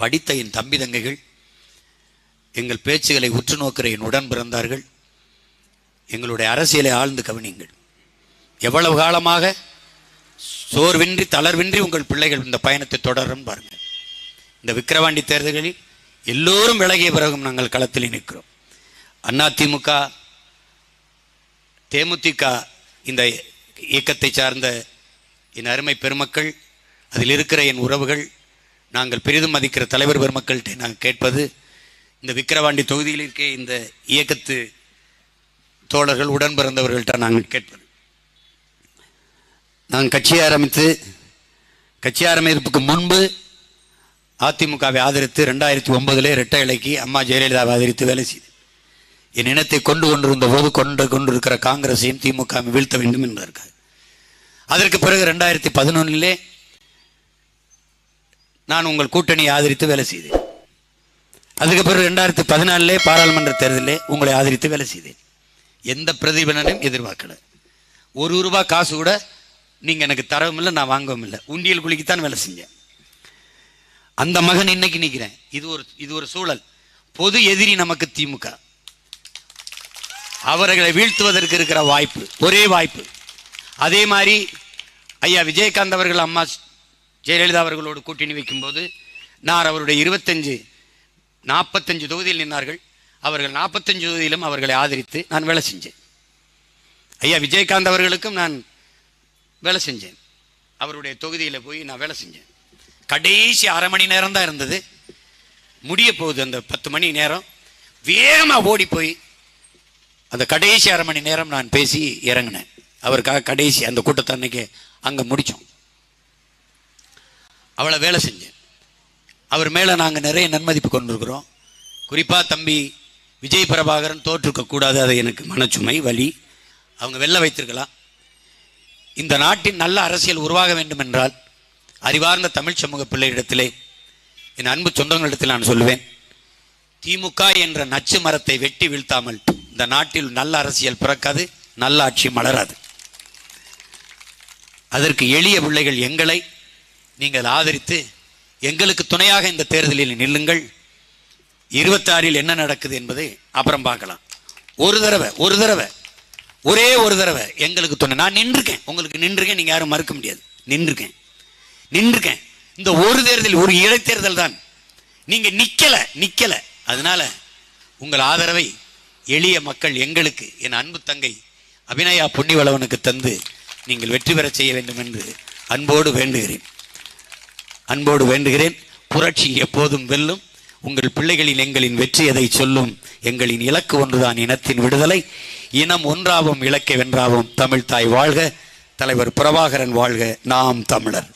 படித்த என் தம்பி தங்கைகள், எங்கள் பேச்சுகளை உற்று நோக்கிற என் உடன் பிறந்தார்கள், எங்களுடைய அரசியலை ஆழ்ந்து கவனியுங்கள். எவ்வளவு காலமாக சோர்வின்றி தளர்வின்றி உங்கள் பிள்ளைகள் இந்த பயணத்தை தொடரும் பாருங்கள். இந்த விக்கிரவாண்டி தேர்தல்களில் எல்லோரும் விலகிய பிறகும் நாங்கள் களத்தில் நிற்கிறோம். அதிமுக, தேமுதிக இந்த இயக்கத்தை சார்ந்த என் அருமை பெருமக்கள், அதில் இருக்கிற என் உறவுகள், நாங்கள் பெரிதும் மதிக்கிற தலைவர் பெருமக்கள்கிட்ட நாங்கள் கேட்பது, இந்த விக்கிரவாண்டி தொகுதியில் இருக்க இந்த இயக்கத்து தோழர்கள் உடன் பிறந்தவர்கள்ட்ட நாங்கள் கேட்பது, நாங்கள் கட்சி ஆரம்பிப்புக்கு முன்பு அதிமுகவை ஆதரித்து 2009 இரட்டை இலைக்கு அம்மா ஜெயலலிதாவை ஆதரித்து வேலை செய்து என் இனத்தை கொண்டிருந்த போது கொண்டிருக்கிற காங்கிரஸையும் திமுக வீழ்த்த வேண்டும் என்பதற்காக. அதற்கு பிறகு 2011 நான் உங்கள் கூட்டணியை ஆதரித்து வேலை செய்தேன். அதுக்கு பிறகு 2014 பாராளுமன்ற தேர்தலில் உங்களை ஆதரித்து வேலை செய்தேன். எந்த பிரதிபலனையும் எதிர்பார்க்கல. ₹1 காசு கூட நீங்கள் எனக்கு தரவும் இல்லை, நான் வாங்கவும் இல்லை. உண்டியல் குளிக்குத்தான் வேலை செஞ்சேன். அந்த மகன் இன்னைக்கு நிற்கிறேன். இது ஒரு சூழல். பொது எதிரி நமக்கு திமுக. அவர்களை வீழ்த்துவதற்கு இருக்கிற வாய்ப்பு, ஒரே வாய்ப்பு. அதே மாதிரி ஐயா விஜயகாந்த் அவர்கள் அம்மா ஜெயலலிதா அவர்களோடு கூட்டணி வைக்கும்போது நான் அவருடைய 45 தொகுதியில் நின்றார்கள். அவர்கள் 45 தொகுதியிலும் அவர்களை ஆதரித்து நான் வேலை செஞ்சேன். ஐயா விஜயகாந்த் அவர்களுக்கும் நான் வேலை செஞ்சேன். அவருடைய தொகுதியில் போய் நான் வேலை செஞ்சேன். கடைசி அரை மணி நேரம் தான் இருந்தது, முடிய போகுது. அந்த 10 மணி நேரம் வேகமாக ஓடி போய் அந்த கடைசி அரை மணி நேரம் நான் பேசி இறங்கினேன். அவருக்காக கடைசி அந்த கூட்டத்தை அன்னைக்கு அங்கே முடித்தோம். அவளை வேலை செஞ்சேன். அவர் மேலே நாங்கள் நிறைய நன்மதிப்பு கொண்டிருக்கிறோம். குறிப்பாக தம்பி விஜய் பிரபாகரன் தோற்றுக்கக்கூடாது, அது எனக்கு மனச்சுமை வலி. அவங்க வெல்ல வைத்திருக்கலாம். இந்த நாட்டின் நல்ல அரசியல் உருவாக வேண்டும் என்றால் அறிவார்ந்த தமிழ் சமூக பிள்ளையிடத்திலே, என் அன்பு சொந்தங்களிடத்தில் நான் சொல்லுவேன், திமுக என்ற நச்சு மரத்தை வெட்டி வீழ்த்தாமல் இந்த நாட்டில் நல்ல அரசியல் பிறக்காது, நல்ல ஆட்சி மலராது. அதற்கு எளிய பிள்ளைகள் எங்களை நீங்கள் ஆதரித்து எங்களுக்கு துணையாக இந்த தேர்தலில் நில்லுங்கள். 26 என்ன நடக்குது என்பதை அப்புறம் பார்க்கலாம். ஒரே ஒரு தடவை எங்களுக்கு துணை. நான் நின்றுக்கேன், உங்களுக்கு நின்றுக்கேன், நீங்கள் யாரும் மறுக்க முடியாது. நின்றுக்கேன். இந்த ஒரு தேர்தல், ஒரு இடைத்தேர்தல் தான். நீங்க நிக்கல. அதனால உங்கள் ஆதரவை எளிய மக்கள் எங்களுக்கு, என் அன்பு தங்கை அபிநயா பொன்னிவளவனுக்கு தந்து நீங்கள் வெற்றி பெற செய்ய வேண்டும் என்று அன்போடு வேண்டுகிறேன். புரட்சி எப்போதும் வெல்லும். உங்கள் பிள்ளைகளின் எங்களின் வெற்றி எதை சொல்லும்? எங்களின் இலக்கு ஒன்றுதான், இனத்தின் விடுதலை. இனம் ஒன்றாவும் இலக்கை வென்றாவும். தமிழ் தாய் வாழ்க. தலைவர் பிரபாகரன் வாழ்க. நாம் தமிழர்.